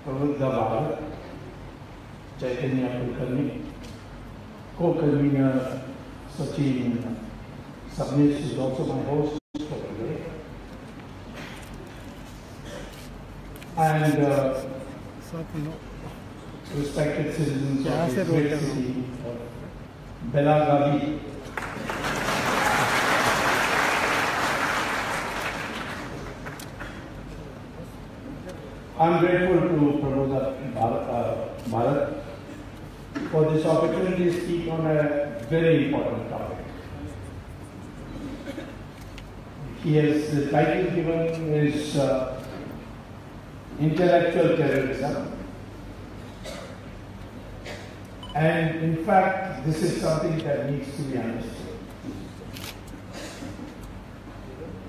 Prabhupada Chaitanya Kulkarni, co-convener Sachin Sabnis is also my host for today. And respected citizens of the great city of Belagavi. I'm grateful to Prabhupada Bharat for this opportunity to speak on a very important topic. The title given is Intellectual Terrorism. And in fact, this is something that needs to be understood.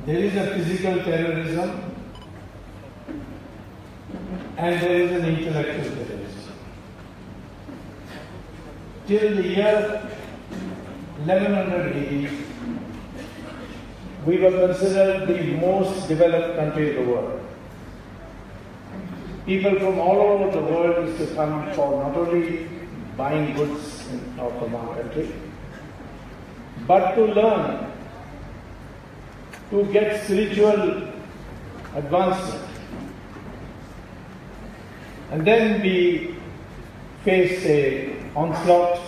There is a physical terrorism and there is an intellectual terrorism. Till the year 1100 AD, we were considered the most developed country in the world. People from all over the world used to come for not only buying goods from our country, but to learn, to get spiritual advancement. And then we faced an onslaught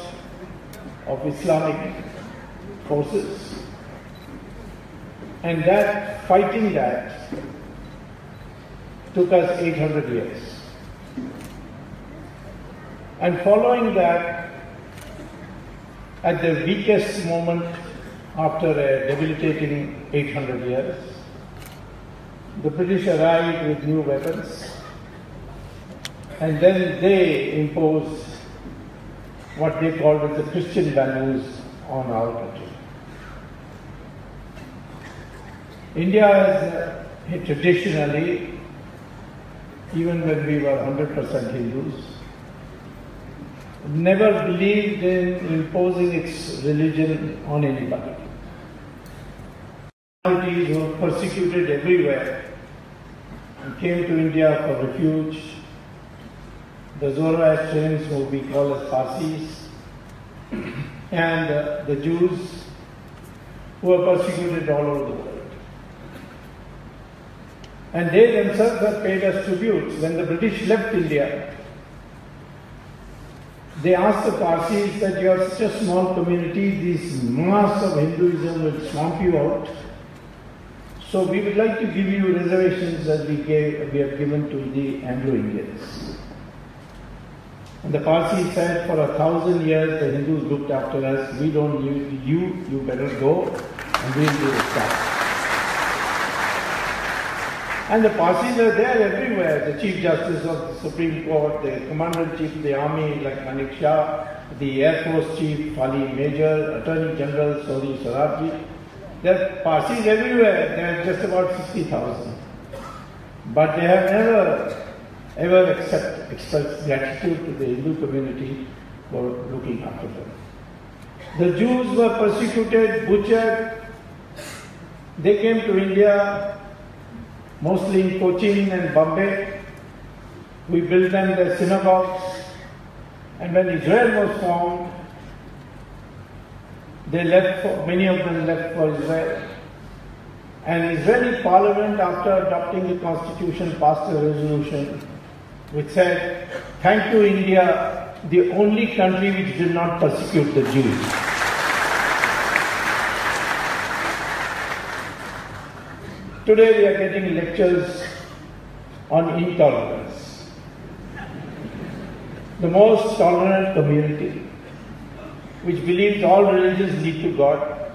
of Islamic forces, and fighting that took us 800 years. And following that, at the weakest moment after a debilitating 800 years, the British arrived with new weapons, and then they imposed what they called as the Christian values on our country. India has traditionally, even when we were 100% Hindus, never believed in imposing its religion on anybody. Minorities were persecuted everywhere and came to India for refuge. The Zoroastrians, who we call as Parsis, and the Jews, who were persecuted all over the world. And they themselves have paid us tributes. When the British left India, they asked the Parsis that you are such a small community, this mass of Hinduism will swamp you out. So we would like to give you reservations as we have given to the Anglo-Indians. And the Parsis said, for 1,000 years the Hindus looked after us, we don't need you, you better go and we'll do the stuff. And the Parsis are there everywhere. The Chief Justice of the Supreme Court, the Commander-in-Chief of the Army like Manik Shah, the Air Force Chief Fali Major, Attorney General Sori Sarabji. There are Parsis everywhere. There are just about 60,000. But they have never ever expressed gratitude to the Hindu community for looking after them. The Jews were persecuted, butchered. They came to India, mostly in Cochin and Bombay. We built them their synagogues. And when Israel was formed, many of them left for Israel. And Israeli parliament, after adopting the constitution, passed a resolution which said, thank you India, the only country which did not persecute the Jews. Today we are getting lectures on intolerance. The most tolerant community, which believes all religions lead to God.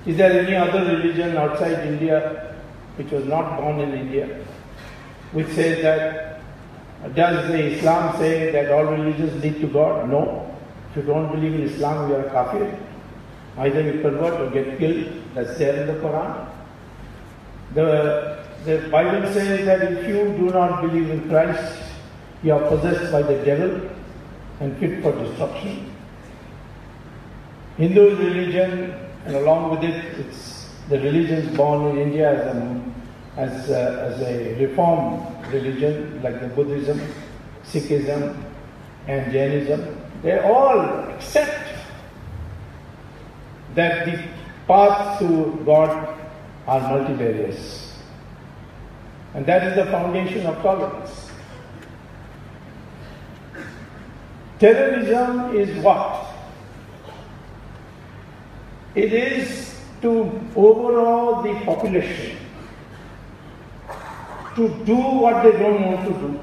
Is there any other religion outside India which was not born in India, which says that, does the Islam say that all religions lead to God? No. If you don't believe in Islam, you are a kafir. Either you convert or get killed. That's there in the Quran. The Bible says that if you do not believe in Christ, you are possessed by the devil and fit for destruction. Hindu religion, and along with it, it's the religions born in India as a reform religion like the Buddhism, Sikhism and Jainism, they all accept that the paths to God are multivarious. And that is the foundation of tolerance. Terrorism is what? It is to overawe the population, to do what they don't want to do,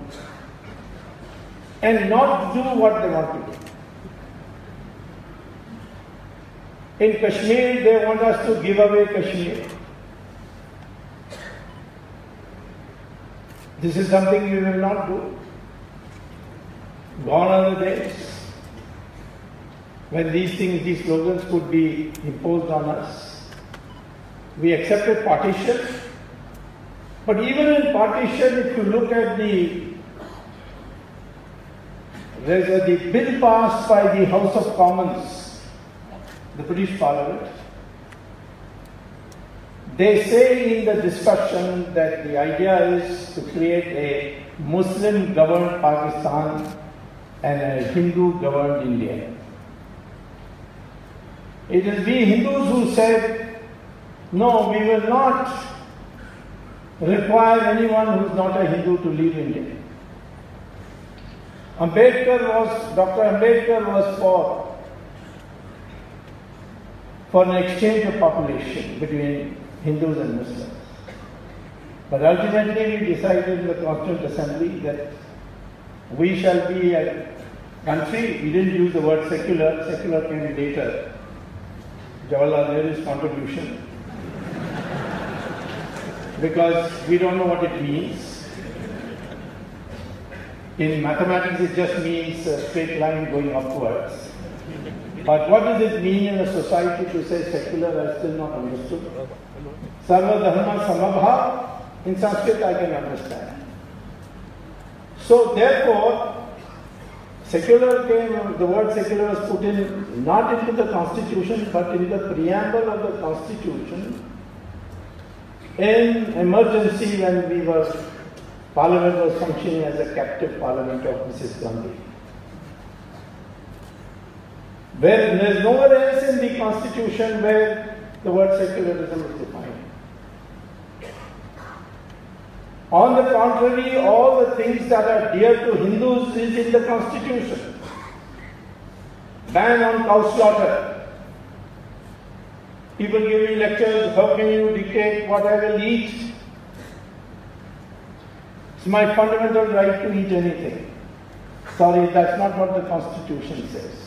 and not do what they want to do. In Kashmir, they want us to give away Kashmir. This is something we will not do. Gone are the days when these things, these slogans could be imposed on us. We accepted partition, but even in partition, if you look at the bill passed by the House of Commons, the British Parliament, they say in the discussion that the idea is to create a Muslim-governed Pakistan and a Hindu-governed India. It is we Hindus who said, no, we will not require anyone who is not a Hindu to leave India. Dr. Ambedkar was for an exchange of population between Hindus and Muslims. But ultimately we decided in the Constituent Assembly that we shall be a country. We didn't use the word secular. Secular came later. Jawaharlal Nehru's contribution. Because we don't know what it means. In mathematics it just means a straight line going upwards. But what does it mean in a society to say secular? I still not understood. Sarva dharma samabha, in Sanskrit I can understand. So therefore, the word secular was put in, not into the Constitution, but in the preamble of the Constitution in emergency when Parliament was functioning as a captive Parliament of Mrs. Gandhi. There is nowhere else in the Constitution where the word secularism is defined. On the contrary, all the things that are dear to Hindus is in the Constitution. Ban on cow slaughter. People give me lectures, how can you dictate what I will eat? It's my fundamental right to eat anything. Sorry, that's not what the Constitution says.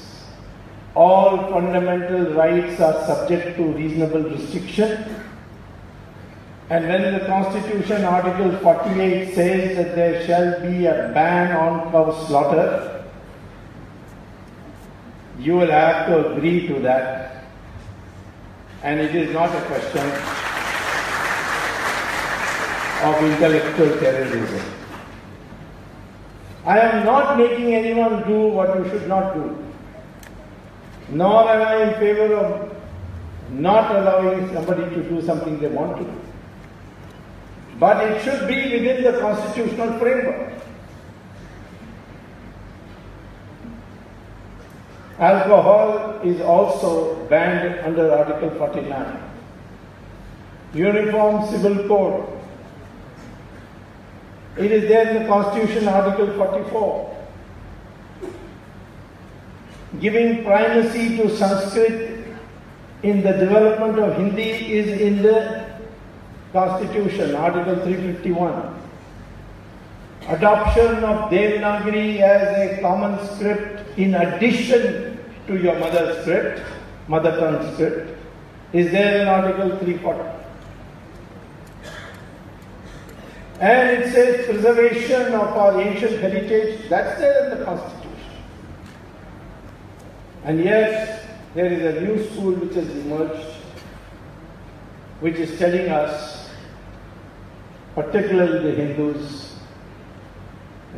All fundamental rights are subject to reasonable restriction. And when the Constitution, Article 48 says that there shall be a ban on cow slaughter, you will have to agree to that. And it is not a question of intellectual terrorism. I am not making anyone do what you should not do. Nor am I in favor of not allowing somebody to do something they want to do. But it should be within the constitutional framework. Alcohol is also banned under Article 49. Uniform Civil Code. It is there in the Constitution, Article 44. Giving primacy to Sanskrit in the development of Hindi is in the Constitution, Article 351. Adoption of Devanagari as a common script in addition to your mother tongue script, is there in Article 340. And it says preservation of our ancient heritage, that's there in the Constitution. And yet, there is a new school which has emerged, which is telling us, particularly the Hindus,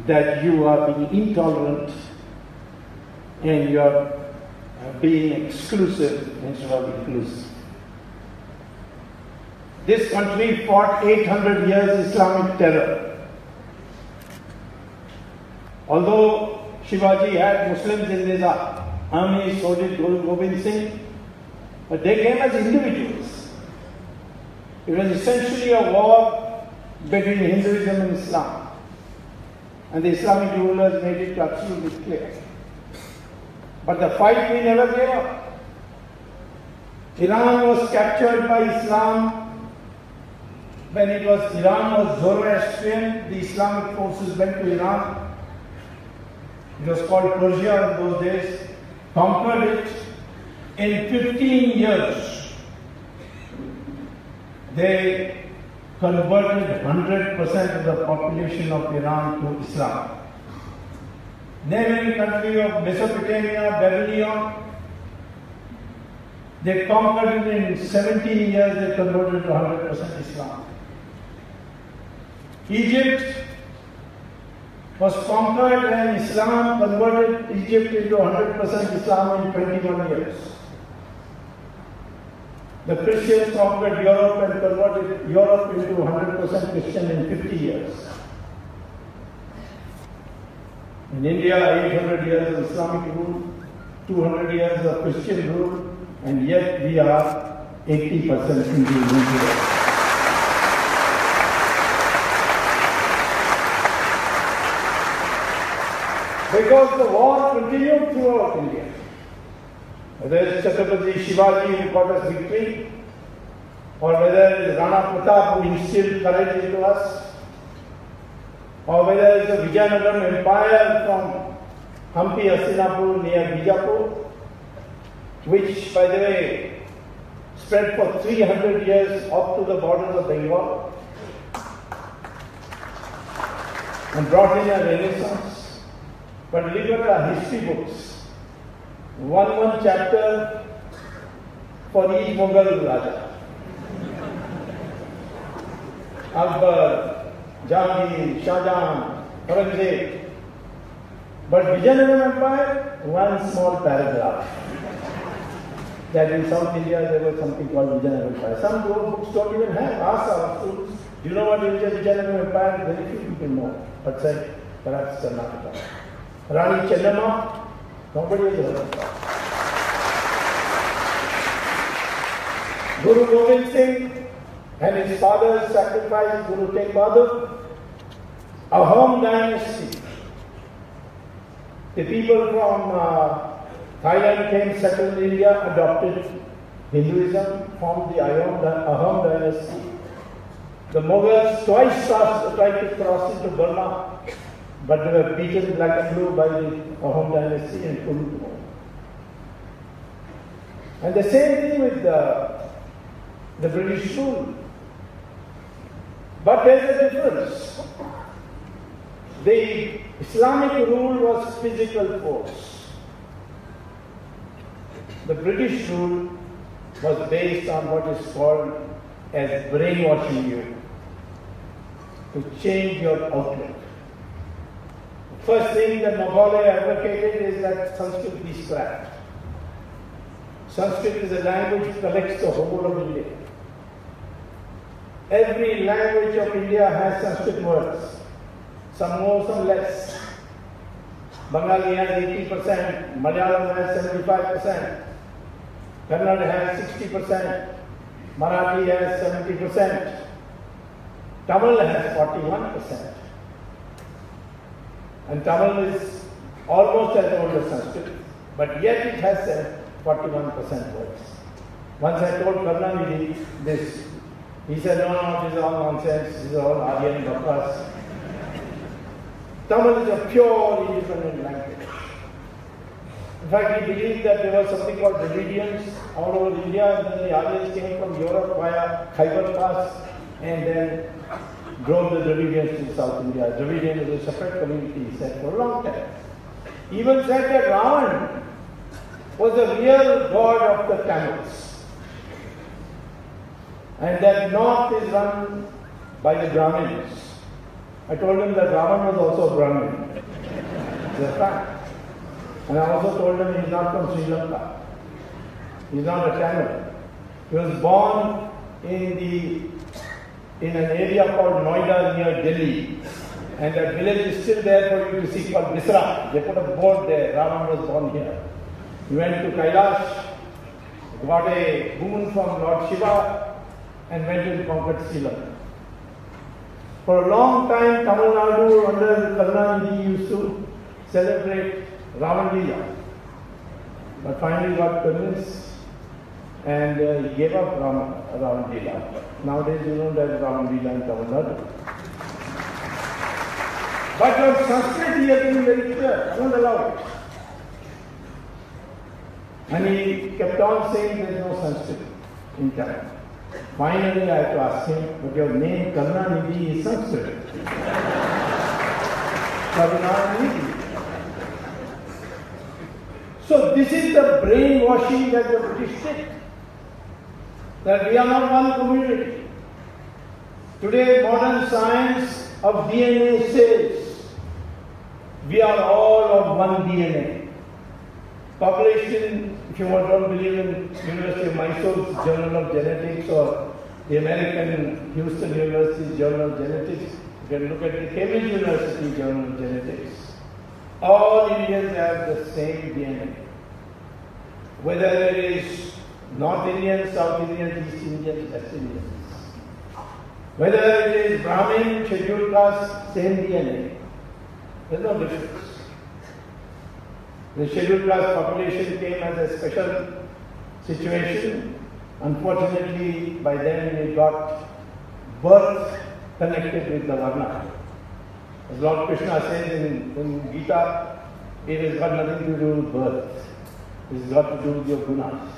that you are being intolerant and you are being exclusive instead of inclusive. This country fought 800 years Islamic terror. Although Shivaji had Muslims in his army, so did Guru Gobind Singh, but they came as individuals. It was essentially a war between Hinduism and Islam. And the Islamic rulers made it absolutely clear. But the fight we never gave up. Iran was captured by Islam. When Iran was Zoroastrian, the Islamic forces went to Iran. It was called Persia in those days. Conquered it. In 15 years, they converted 100% of the population of Iran to Islam. Neighboring country of Mesopotamia, Babylon, they conquered it in 17 years, they converted to 100% Islam. Egypt was conquered and Islam converted Egypt into 100% Islam in 21 years. The Christians conquered Europe and converted Europe into 100% Christian in 50 years. In India, 800 years of Islamic rule, 200 years of Christian rule, and yet we are 80% Hindu. Because the war continued throughout India. Whether it's Chhatrapati Shivaji who got us victory, or whether it is Rana Pratap who instilled courage into us, or whether it's the Vijayanagaram Empire from Hampi Hastinapur near Bijapur, which, by the way, spread for 300 years up to the borders of Bengal and brought in a renaissance. But look at our history books. One chapter for each Mughal Raja. Akbar, Jahangir, Shah Jahan, Aurangzeb. But Vijayanagaram Empire, one small paragraph. That in South India there was something called Vijayanagaram Empire. Some books don't even have. Ask our students, do you know what is Vijayanagaram Empire? Very few people know. But say, perhaps Karnataka. Rani Chennamma, nobody has heard of that. Guru Gobind Singh and his father sacrificed Guru Tegh Bahadur, Ahom dynasty. The people from Thailand came, settled in India, adopted Hinduism, formed the Ahom dynasty. The Mughals twice tried to cross into Burma, but they were beaten black and blue by the Ahom dynasty and couldn't move. And the same thing with the British rule. But there's a difference. The Islamic rule was physical force. The British rule was based on what is called as brainwashing you, to change your outlook. First thing that Macaulay advocated is that Sanskrit be scrapped. Sanskrit is a language that collects the whole of India. Every language of India has Sanskrit words. Some more, some less. Bengali has 80%, Malayalam has 75%, Kannada has 60%, Marathi has 70%, Tamil has 41%. And Tamil is almost as old as Sanskrit, but yet it has 41% words. Once I told Karnanidhi this, he said, no, this is all nonsense, this is all Aryan Bhaktas. Tamil is a pure independent language. In fact, he believed that there was something called Dravidians all over India, and then the Aryans came from Europe via Khyber Pass, and then drove the Dravidians to South India. Dravidian is a separate community, he said, for a long time. He even said that Ravan was the real god of the Tamils, and that north is run by the Brahmins. I told him that Ravan was also a Brahmin. It's a fact. And I also told him he's not from Sri Lanka. He's not a Tamil. He was born in an area called Noida near Delhi. And that village is still there for you to see, called Bisra. They put a board there. Ravan was born here. He went to Kailash, got a boon from Lord Shiva, and went and conquered Sri Lanka. For a long time, Tamil Nadu under Karunanidhi used to celebrate Ravan Leela. But finally got convinced and he gave up Ravan Leela. Nowadays you know there is Ravan Leela in Tamil Nadu. But on Sanskrit he has been very clear, don't allow it. And he kept on saying there is no Sanskrit in Tamil. Finally I had to ask him, but your name Karunanidhi is Sanskrit. Karunanidhi. So this is the brainwashing that the British did. That we are not one community. Today modern science of DNA says we are all of one DNA. Published in, if you don't believe in University of Mysore's Journal of Genetics or the American Houston University Journal of Genetics, you can look at the Cambridge University Journal of Genetics. All Indians have the same DNA. Whether it is North Indians, South Indians, East Indians, West Indians. Whether it is Brahmin, scheduled caste, same DNA. There is no difference. The scheduled caste population came as a special situation. Unfortunately, by then we got birth connected with the Varna. As Lord Krishna says in Gita, it has got nothing to do with birth. It has got to do with your gunas.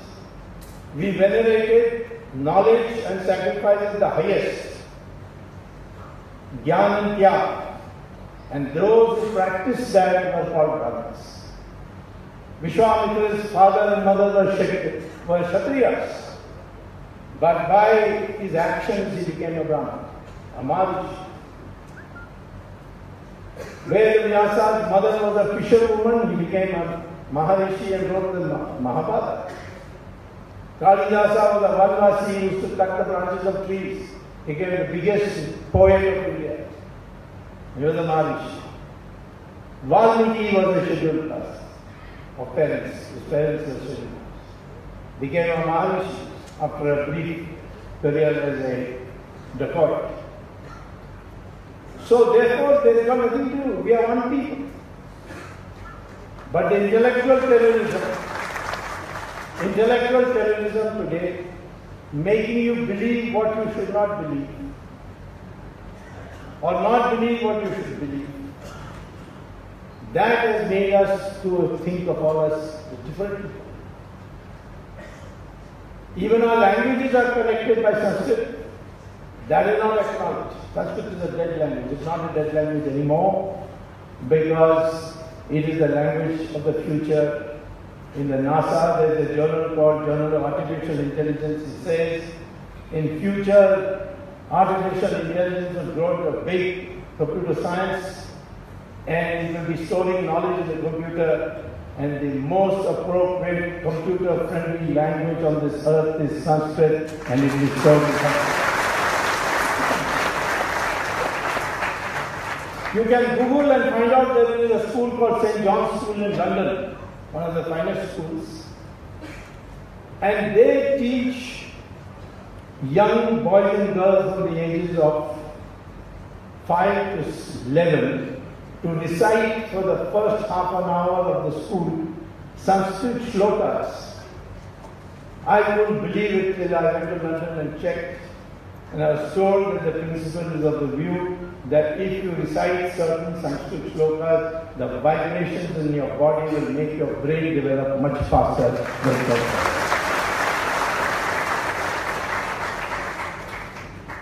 We venerated knowledge and sacrifice as the highest. Gyan and Tya. And those who practiced that were called Brahmins. Vishwamitra's father and mother were Kshatriyas. But by his actions he became a Brahmin, a Maharishi. Where Vyasa's mother was a fisherwoman, he became a Maharishi and wrote the Mahabharata. Kalidasa was a Vanvasi, he used to cut the branches of trees. He became the biggest poet of India. He was a Maharishi. Valmiki was a scheduled caste of parents. His parents were scheduled caste. Became a Maharishi after a brief career as a dacoit. So therefore there is nothing to do. We are one people. But the intellectual terrorism today, making you believe what you should not believe, or not believe what you should believe, that has made us to think of all us as different people. Even our languages are connected by Sanskrit. That is not acknowledged. Sanskrit is a dead language. It's not a dead language anymore because it is the language of the future. In the NASA, there is a journal called Journal of Artificial Intelligence. It says, in future, artificial intelligence will grow to a big computer science and it will be storing knowledge in the computer, and the most appropriate computer-friendly language on this earth is Sanskrit, and it will be stored in Sanskrit. You can Google and find out there is a school called St. John's School in London, one of the finest schools. And they teach young boys and girls from the ages of 5 to 11 to recite for the first half an hour of the school Sanskrit shlokas. I couldn't believe it till I went to London and checked. And I was told that the principle is of the view that if you recite certain Sanskrit shlokas, the vibrations in your body will make your brain develop much faster than that.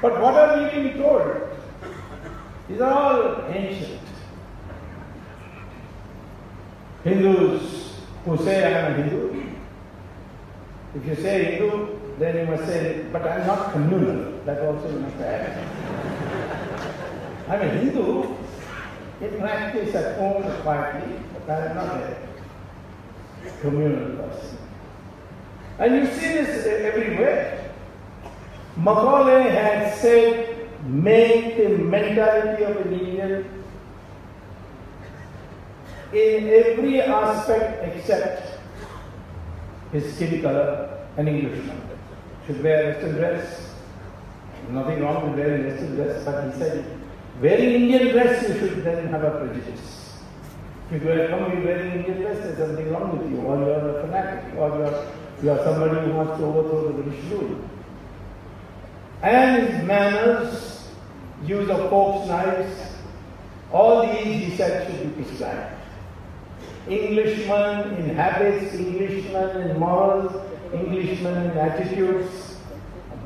But what are we being told? These are all ancient. Hindus who say, I am a Hindu. If you say Hindu, then you must say, but I am not communal. That also you must add. I am a Hindu in practice at home quietly, but I am not a communal person. And you see this everywhere. Macaulay had said, make the mentality of an Indian in every aspect except his skin color, an Englishman. Should wear Western dress. Nothing wrong with wearing Western dress, but he said, wearing Indian dress, you should then have a prejudice. If you come wearing Indian dress, there's something wrong with you, or you're a fanatic, or you're somebody who wants to overthrow the British rule. And his manners, use of forks, knives, all these, he said, should be prescribed. Englishman in habits, Englishman in morals, Englishman in attitudes,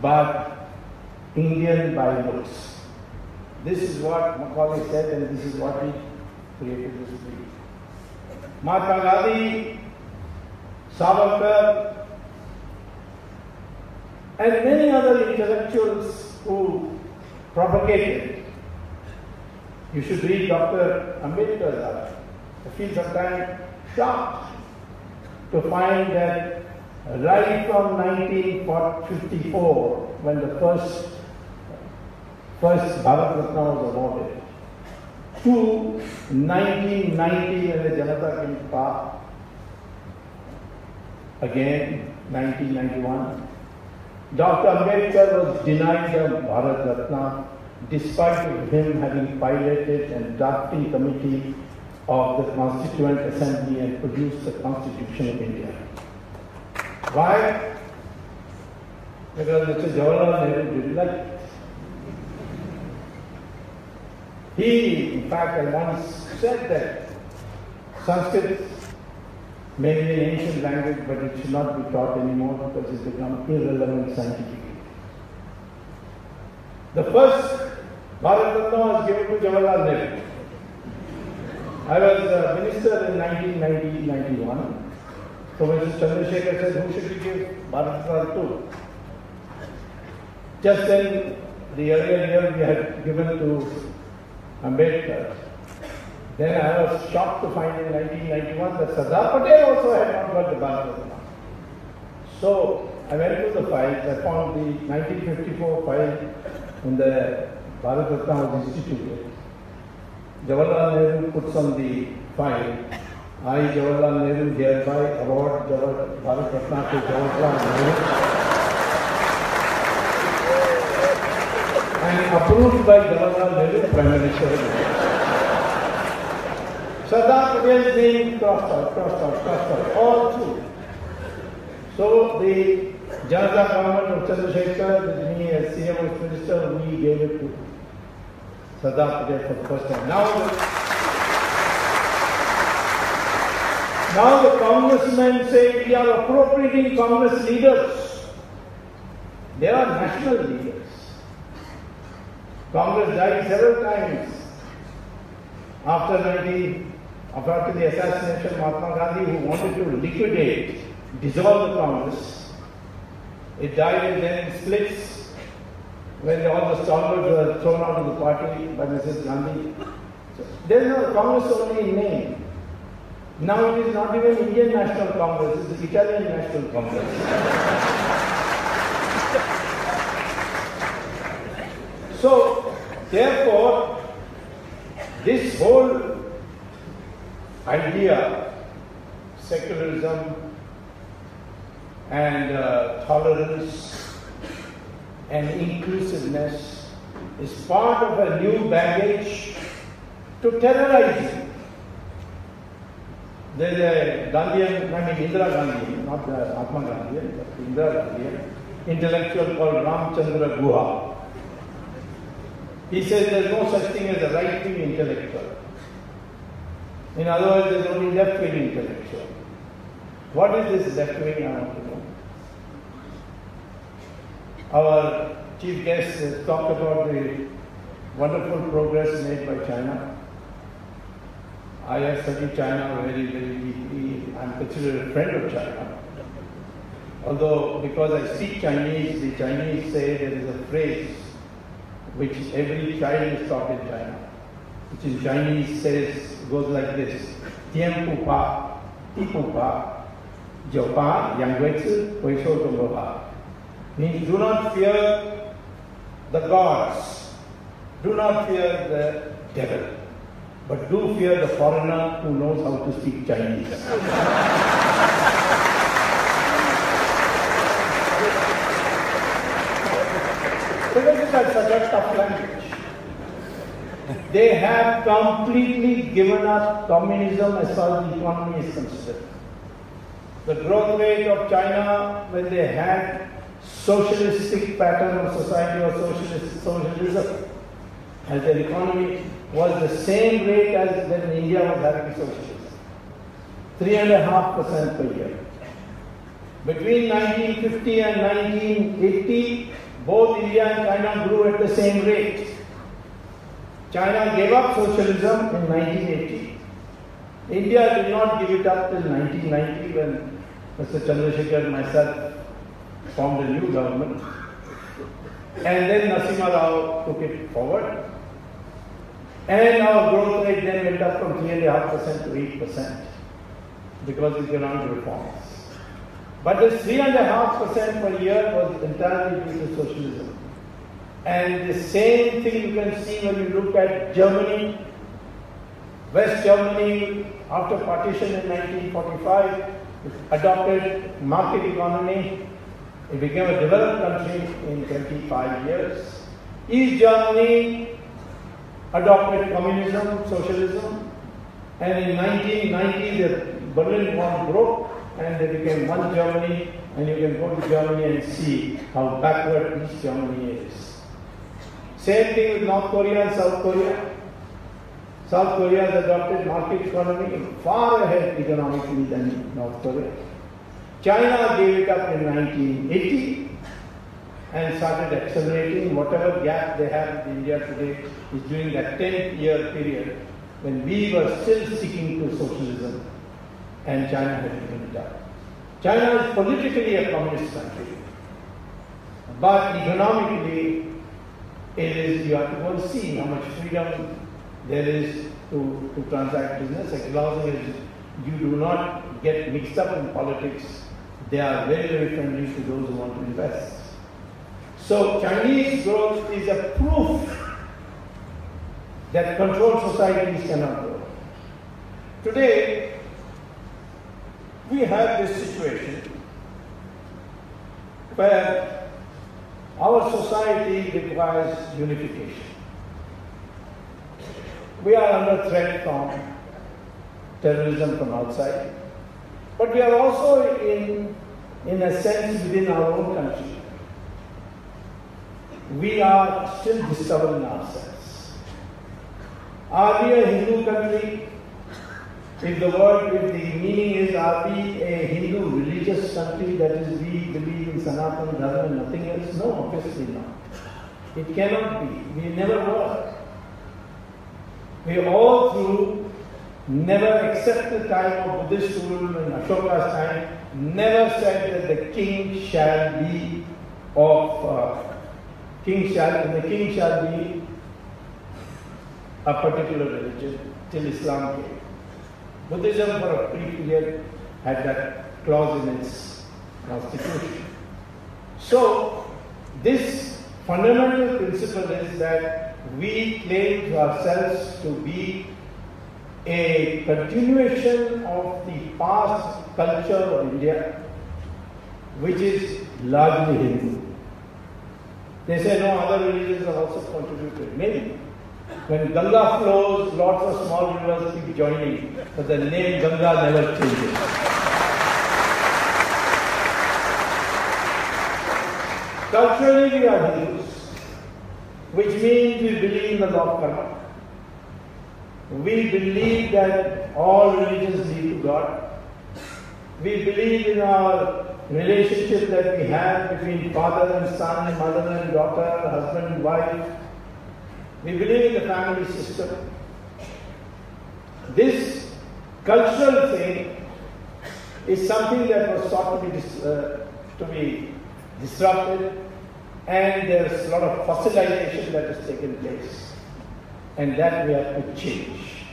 but Indian by looks. This is what Macaulay said, and this is what he created this breed. Mahatma Gandhi, Savarkar, and many other intellectuals who propagated. You should read Dr. Ambedkar's art. I feel sometimes shocked to find that right from 1954, when the first Bharat Ratna was awarded, to 1990 when the Janata came to power, again 1991, Dr. Ambedkar was denied the Bharat Ratna despite him having piloted and drafting committee of the Constituent Assembly and produced the Constitution of India. Why? Because Mr. Jawaharlal Nehru didn't like it. He, in fact, I once said that Sanskrit may be an ancient language, but it should not be taught anymore because it's become irrelevant scientifically. The first Bharat Ratna was given to Jawaharlal Nehru. I was a minister in 1990-91. So Mr. Chandrasekhar said, who should we give Bharat Ratna to? Just then, the earlier year we had given to Ambedkar. Then I was shocked to find in 1991 that Sardar Patel also had not got the Bharat Ratna. So I went to the files. I found the 1954 file when the Bharat Ratna was instituted. Jawaharlal Nehru puts on the file, I, Jawaharlal Nehru, hereby award Bharat Ratna to Jawaharlal Nehru. And approved by Jawaharlal Nehru, Prime Minister of India. Sardar Patel's name crossed out, all through. So the Janata government of Chandrasekhar, with me as CM Minister, we gave it to Sardar Patel for the first time. Now the congressmen say we are appropriating Congress leaders. They are national leaders. Congress died several times after the assassination of Mahatma Gandhi, who wanted to liquidate, dissolve the Congress. It died in then splits when all the stalwarts were thrown out of the party by Mrs. Gandhi. So, there is no Congress only in name. Now it is not even Indian National Congress, it is Italian National Congress. So, therefore, this whole idea, secularism and tolerance and inclusiveness, is part of a new baggage to terrorize you. There is a Gandhian, Indira Gandhi, not Mahatma Gandhi, but Indira Gandhi, intellectual called Ramchandra Guha. He says there is no such thing as a right-wing intellectual. In other words, there is only left-wing intellectual. What is this left-wing? I want to know. Our chief guest has talked about the wonderful progress made by China. I have studied China very, very deeply. I am considered a friend of China. Although, because I speak Chinese, the Chinese say there is a phrase which every child is taught in China, which in Chinese goes like this: Tian pu pa, ti pu pa, jiu pa, yang wei zi, wei shou zhong ge pa. Means do not fear the gods, do not fear the devil. But do fear the foreigner who knows how to speak Chinese. Because it is such a tough language. They have completely given up communism as far as the economy is concerned. The growth rate of China when they had socialistic pattern of society or socialism as their economy was the same rate as when India was having socialism. 3.5% per year. Between 1950 and 1980, both India and China grew at the same rate. China gave up socialism in 1980. India did not give it up till 1990 when Mr. Chandrasekhar and myself formed a new government. And then Narasimha Rao took it forward. And our growth rate then went up from 3.5% to 8% because of economic reforms. But this 3.5% per year was entirely due to socialism. And the same thing you can see when you look at Germany. West Germany, after partition in 1945, adopted market economy. It became a developed country in 25 years. East Germany adopted communism, socialism, and in 1990 the Berlin Wall broke and they became one Germany, and you can go to Germany and see how backward East Germany is. Same thing with North Korea and South Korea. South Korea has adopted market economy far ahead economically than North Korea. China gave it up in 1980 and started accelerating. Whatever gap they have in India today is during that 10-year period when we were still sticking to socialism and China had given it up. China is politically a communist country, but economically it is, you have to go and see how much freedom there is to transact business. As long as you do not get mixed up in politics, they are very, very friendly to those who want to invest. So Chinese growth is a proof that controlled societies cannot grow. Today, we have this situation where our society requires unification. We are under threat from terrorism from outside, but we are also in a sense within our own country. We are still discovering ourselves. Are we a Hindu country? If the meaning is, are we a Hindu religious country, that is, we believe in Sanatana Dharma and nothing else? No, obviously not. It cannot be. We never were. We all through, never except the time of Buddhist rule in Ashoka's time, never said that the king shall be of, the king shall be a particular religion till Islam came. Buddhism for a brief period had that clause in its constitution. So, this fundamental principle is that we claim to ourselves to be a continuation of the past culture of India, which is largely Hindu. They say no, other religions have also contributed. Maybe. When Ganga flows, lots of small rivers keep joining, but the name Ganga never changes. Culturally, we are Hindus, which means we believe in the law of karma. We believe that all religions lead to God. We believe in our relationship that we have between father and son, mother and daughter, husband and wife. We believe in the family system. This cultural thing is something that was thought to be disrupted, and there's a lot of fossilization that has taken place, and that we have to change.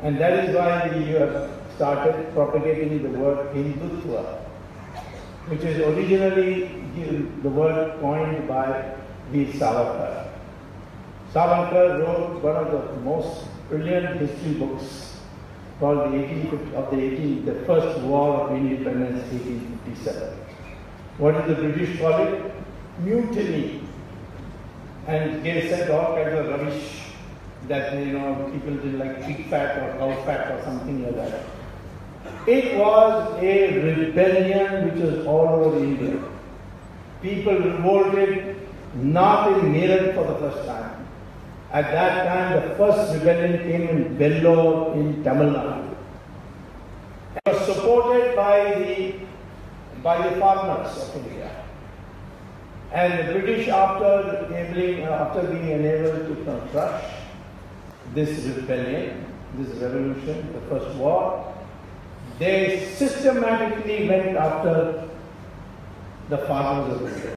And that is why we have started propagating the word Hindutva, which is originally the word coined by Veer Savarkar. Savarkar wrote one of the most brilliant history books called the First War of Independence, 1857. What did the British call it? Mutiny. And they said all kinds of rubbish that, people didn't like pig fat or cow fat or something like that. It was a rebellion which was all over India. People revolted, not in Meerut for the first time. At that time, the first rebellion came in Vellore in Tamil Nadu. It was supported by the farmers of India. And the British, after being enabled to crush this rebellion, this revolution, the first war, they systematically went after the farmers of India.